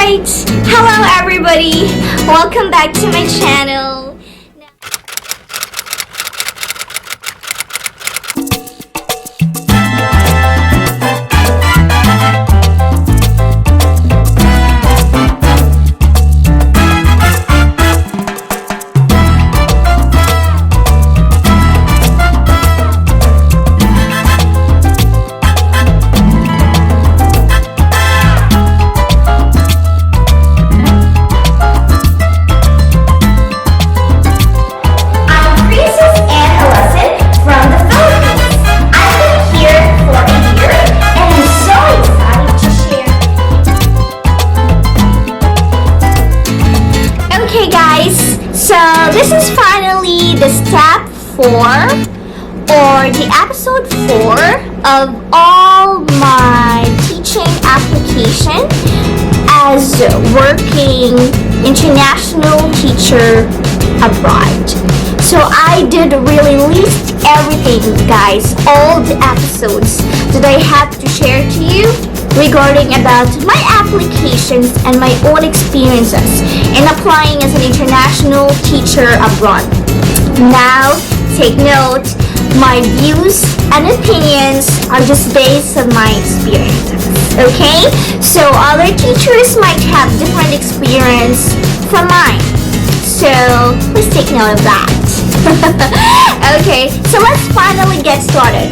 Alright, hello everybody, welcome back to my channel. So this is finally the step 4 or the episode 4 of all my teaching application as working international teacher abroad. So I did really list everything, guys, all the episodes that I have to share to you regarding about my applications and my own experiences in applying as an international teacher abroad. Now, take note, my views and opinions are just based on my experiences, okay? So other teachers might have different experience from mine. So, please take note of that. Okay, so let's finally get started.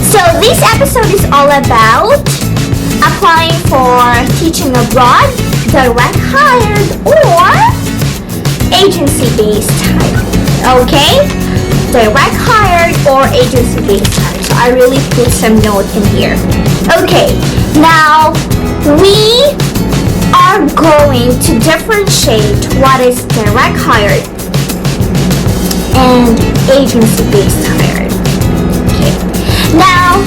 So this episode is all about applying for teaching abroad, direct hired or agency-based hire. Okay? Direct hired or agency-based hire. So I really put some note in here. Okay, now we are going to differentiate what is direct hired and agency-based hired. Okay. Now,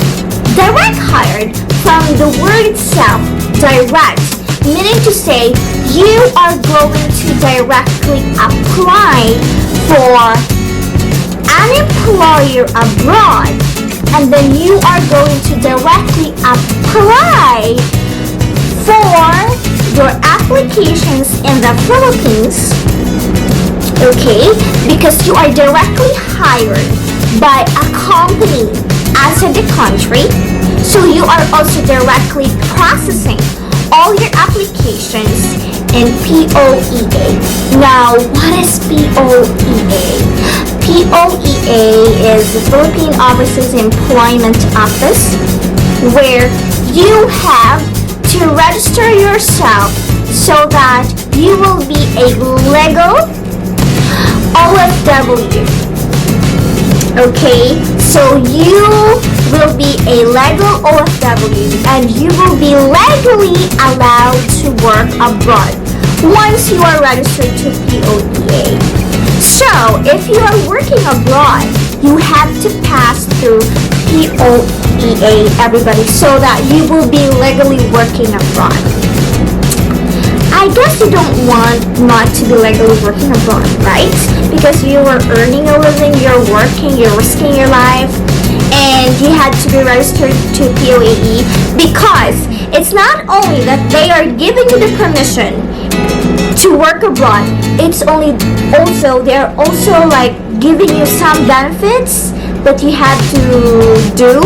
direct hired, from the word itself, direct, meaning to say you are going to directly apply for an employer abroad, and then you are going to directly apply for your applications in the Philippines, okay, because you are directly hired by a company outside the country. So you are also directly processing all your applications in POEA. Now, what is POEA? POEA is the Philippine Overseas Employment Office, where you have to register yourself so that you will be a legal OFW. Okay, so you will be a legal OFW and you will be legally allowed to work abroad once you are registered to POEA. So, if you are working abroad, you have to pass through POEA, everybody, so that you will be legally working abroad. I guess you don't want not to be legally working abroad, right? Because you are earning a living, you're working, you're risking your life, and you had to be registered to POEA, because it's not only that they are giving you the permission to work abroad, it's only also, they're also like giving you some benefits that you have to do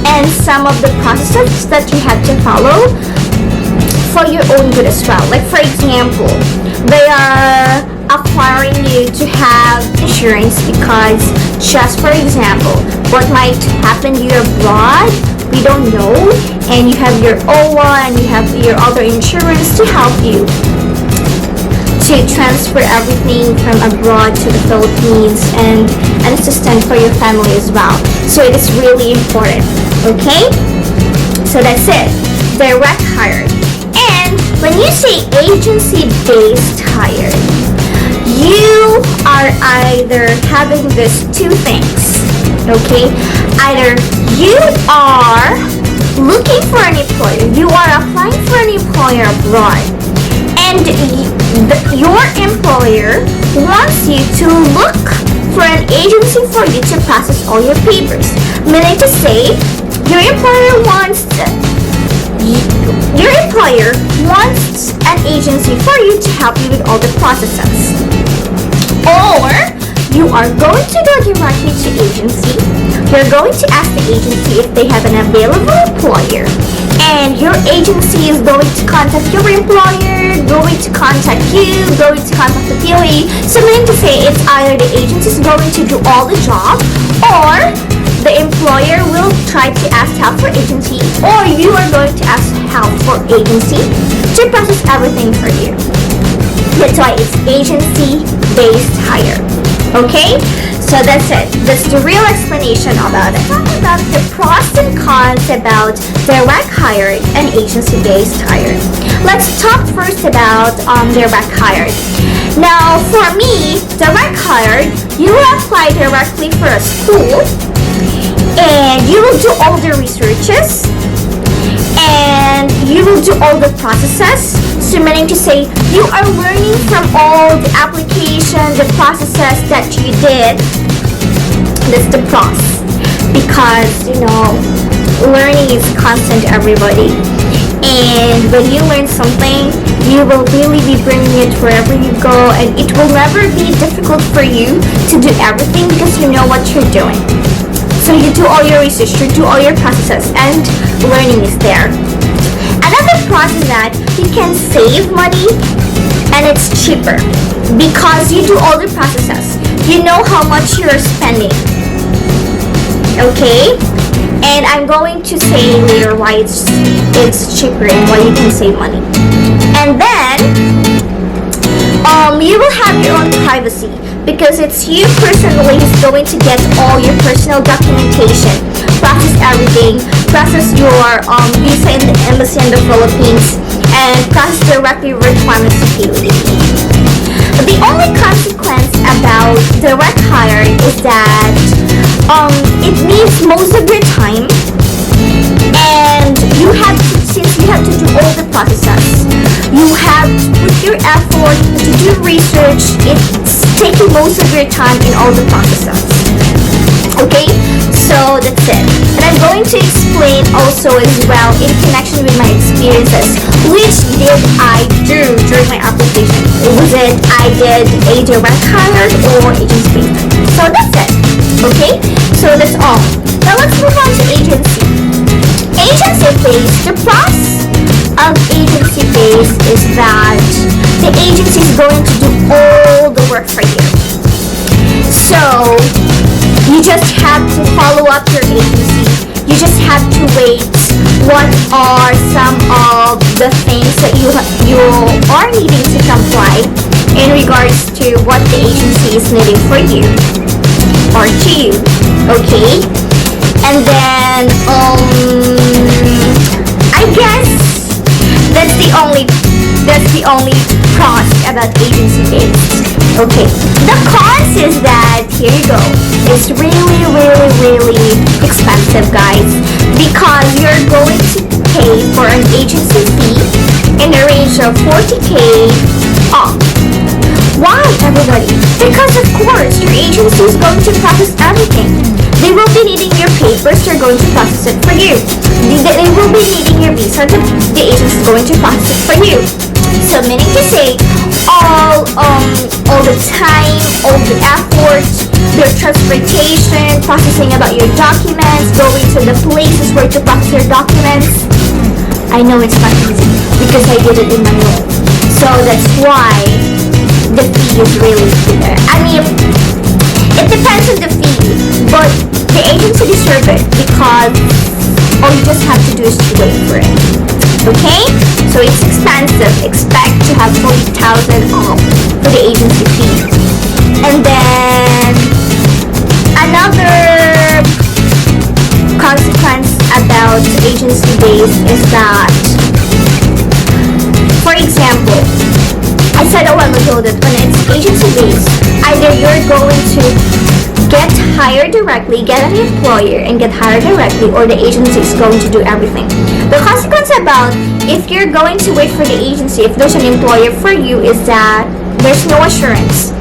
and some of the processes that you have to follow for your own good as well. Like, for example, they are acquiring you to have insurance because, just for example, what might happen to you abroad, we don't know, and you have your OWA and you have your other insurance to help you to transfer everything from abroad to the Philippines, and an assistant for your family as well. So it is really important, okay? So that's it, direct hired. And when you say agency-based hired, you are either having these two things, okay? Either you are looking for an employer, you are applying for an employer abroad, and your employer wants you to look for an agency for you to process all your papers. Meaning to say, your employer wants an agency for you to help you with all the processes. Or you are going to go directly to agency. You're going to ask the agency if they have an available employer. And your agency is going to contact your employer, going to contact you, going to contact the POEA. So meaning to say, it's either the agency is going to do all the job, or the employer will try to ask help for agency, or you are going to ask help for agency to process everything for you. That's why it's agency-based hire. Okay? So that's it. That's the real explanation about it. Talk about the pros and cons about direct hire and agency-based hire. Let's talk first about direct hire. Now, for me, direct hire, you will apply directly for a school, and you will do all the researches, and you will do all the processes. So meaning to say, you are learning from all the application, the processes that you did. That's the pros. Because, learning is constant, everybody. And when you learn something, you will really be bringing it wherever you go, and it will never be difficult for you to do everything because you know what you're doing. So you do all your research, you do all your processes, and learning is there. Another process is that you can save money, and it's cheaper because you do all the processes. You know how much you're spending. Okay? And I'm going to say later why it's cheaper and why you can save money. And then you will have your own privacy, because it's you personally who's going to get all your personal documentation, process everything, process your visa in the embassy in the Philippines, and process directly requirements of POEA. The only consequence about direct hire is that it needs most of your time, and since you have to do all the processes, you have to put your effort to do research. It's taking most of your time in all the processes. Okay, so that's it. And I'm going to explain also as well in connection with my experiences, which did I do during my application. Was it I did a direct hire or agency? So that's it. Okay, so that's all. Now let's move on to agency. Agency-based, the pros of agency-based is that the agency is going to do all the work for you. So you just have to follow up your agency. You just have to wait. What are some of the things that you are needing to comply in regards to what the agency is needing for you or to you? Okay, and then I guess that's the only pros about agency based. Okay, the cons is that, here you go, it's really, really, really expensive, guys, because you're going to pay for an agency fee in the range of 40K off. Why, everybody? Because of course your agency is going to process everything. They will be needing your papers, they're going to process it for you. They will be needing your visa, the agency is going to process it for you. So meaning to say, all the time, all the effort, their transportation, processing about your documents, going to the places where to process your documents. I know it's not easy because I did it in my own. So that's why the fee is really there. I mean, it depends on the fee, but the agency deserves it because all you just have to do is to wait for it. Okay? So it's expensive. Expect to have 40,000 off for the agency fee. And then another consequence about agency based is that, for example, I said a while ago that when it's agency based, either you're going to get hired directly, get an employer and get hired directly, or the agency is going to do everything. The consequence about if you're going to wait for the agency, if there's an employer for you, is that there's no assurance.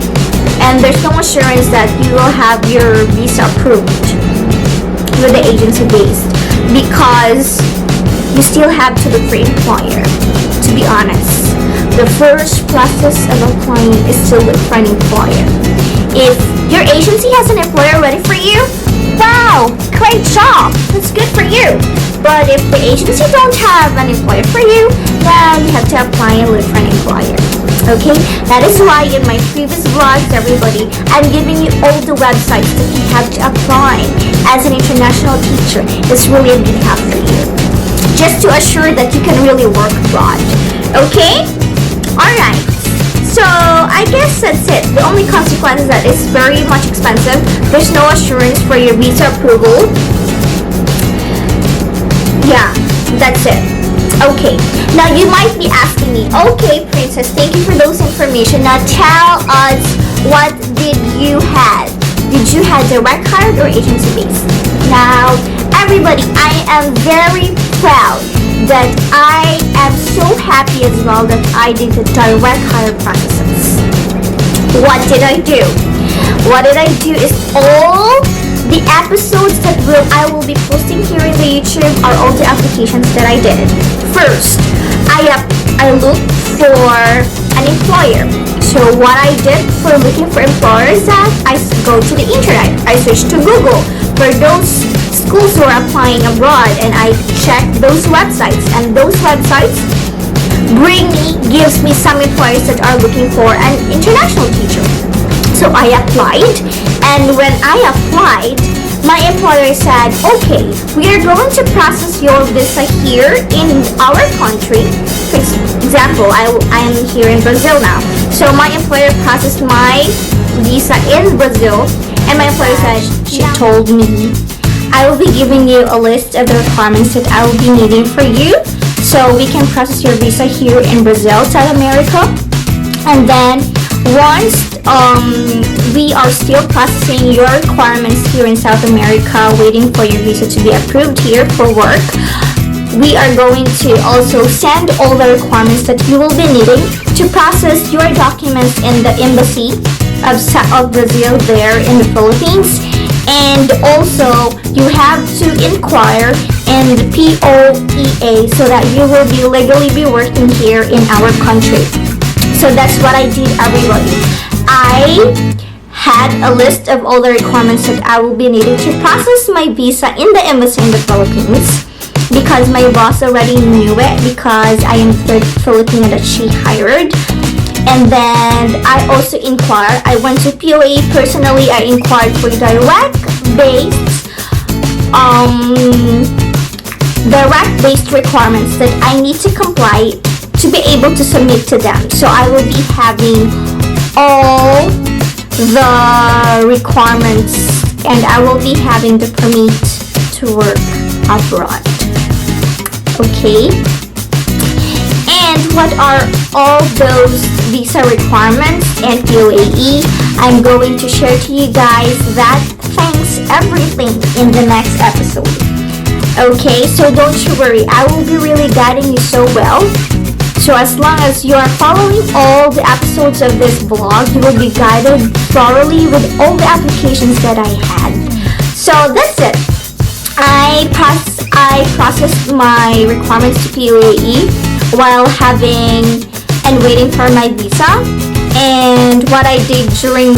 And there's no assurance that you will have your visa approved with the agency based, because you still have to look for employer to be be honest, the first process of applying is to look for an employer. If your agency has an employer ready for you, wow, great job, that's good for you. But if the agency don't have an employer for you, then you have to apply and look for an employer. Okay, that is why in my previous vlogs, everybody, I'm giving you all the websites that you have to apply as an international teacher. It's really a good help for you, just to assure that you can really work abroad. Okay? Alright. So, I guess that's it. The only consequence is that it's very much expensive. There's no assurance for your visa approval. Yeah, that's it. Okay, now you might be asking me, okay, Princess, thank you for those information. Now tell us, what did you have? Did you have direct hired or agency based? Now, everybody, I am very proud that I am so happy as well that I did the direct hire processes. What did I do? What did I do is all the episodes that I will be posting here in the YouTube are all the applications that I did. First, I looked for an employer. So what I did for looking for employers is that I go to the internet. I search to Google for those schools who are applying abroad, and I check those websites. And those websites gives me some employers that are looking for an international teacher. So I applied, and when I applied, my employer said, okay, we are going to process your visa here in our country. For example, I am here in Brazil now. So my employer processed my visa in Brazil, and my employer said, she told me, I will be giving you a list of the requirements that I will be needing for you, so we can process your visa here in Brazil, South America. And then once we are still processing your requirements here in South America, waiting for your visa to be approved here for work, we are going to also send all the requirements that you will be needing to process your documents in the embassy of Brazil there in the Philippines. And also, you have to inquire in the POEA so that you will be legally be working here in our country. So that's what I did, everybody. I had a list of all the requirements that I will be needing to process my visa in the embassy in the Philippines, because my boss already knew it, because I am the Filipino that she hired. And then I also inquired. I went to POEA personally. I inquired for direct-based requirements that I need to comply to be able to submit to them. So I will be having all the requirements, and I will be having the permit to work abroad. Okay? And what are all those visa requirements and POEA? I'm going to share to you guys that thanks everything in the next episode. Okay, so don't you worry, I will be really guiding you so well. So as long as you are following all the episodes of this vlog, you will be guided thoroughly with all the applications that I had. So that's it. I processed my requirements to POEA while having and waiting for my visa. And what I did during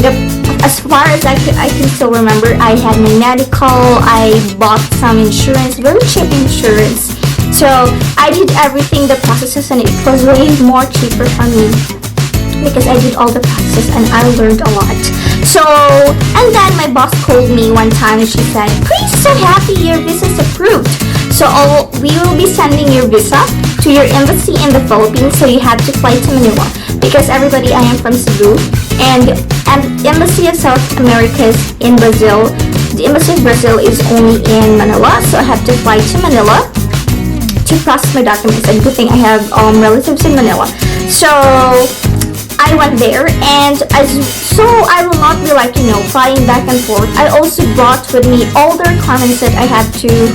as far as I can still remember, I had my medical, I bought some insurance, very cheap insurance. So I did everything, the processes, and it was way more cheaper for me because I did all the processes and I learned a lot. So, and then my boss called me one time and she said, "Please, so happy your visa is approved. So we will be sending your visa to your embassy in the Philippines, so you have to fly to Manila." Because everybody, I am from Cebu, and embassy of South America is in Brazil. The embassy of Brazil is only in Manila, so I have to fly to Manila to process my documents. And good thing I have relatives in Manila. So I went there, and so I will not be flying back and forth. I also brought with me all the requirements that I have to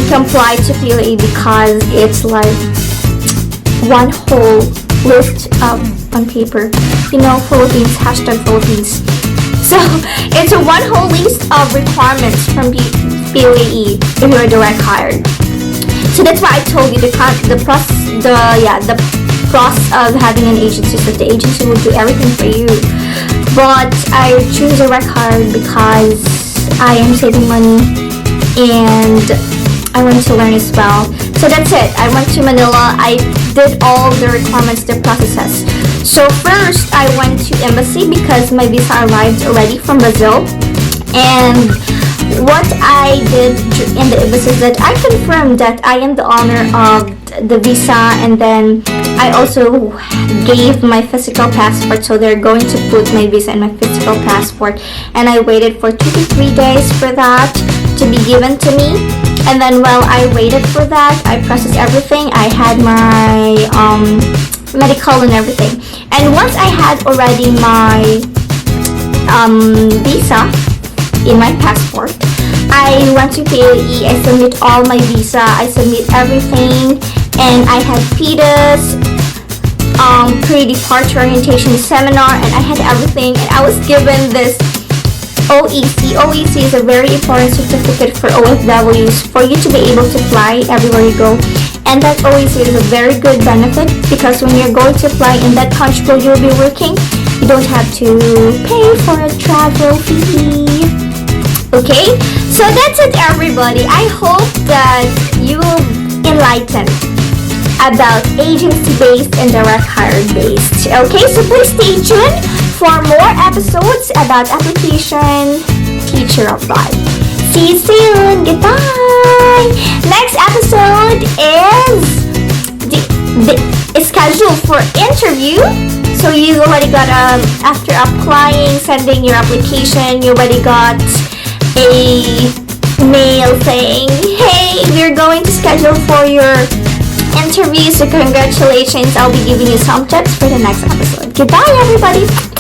comply to POEA, because it's like one whole list on paper. Philippines, #Philippines. So it's a one whole list of requirements from POEA if you're direct hired. So that's why I told you the process of having an agency, so the agency will do everything for you. But I choose to work hard because I am saving money and I want to learn as well. So that's it. I went to Manila. I did all the requirements, the processes. So first, I went to embassy because my visa arrived already from Brazil. And what I did in the embassy is that I confirmed that I am the owner of the visa, and then I also gave my physical passport, so they're going to put my visa in my physical passport, and I waited for 2 to 3 days for that to be given to me. And then while I waited for that, I processed everything. I had my medical and everything, and once I had already my visa in my passport, I went to POEA. I submit all my visa, I submit everything, and I had PIDAS, pre-departure orientation seminar, and I had everything, and I was given this OEC. OEC is a very important certificate for OFWs for you to be able to fly everywhere you go. And that OEC is a very good benefit because when you're going to fly in that country where you'll be working, you don't have to pay for a travel fee. Okay, so that's it, everybody. I hope that you will enlighten about agency-based and direct hire-based. Okay, so please stay tuned for more episodes about application teacher of life. See you soon. Goodbye. Next episode is scheduled for interview. So you already got after applying, sending your application, you already got a mail saying, hey, we're going to schedule for your interview, so congratulations. I'll be giving you some tips for the next episode. Goodbye, everybody.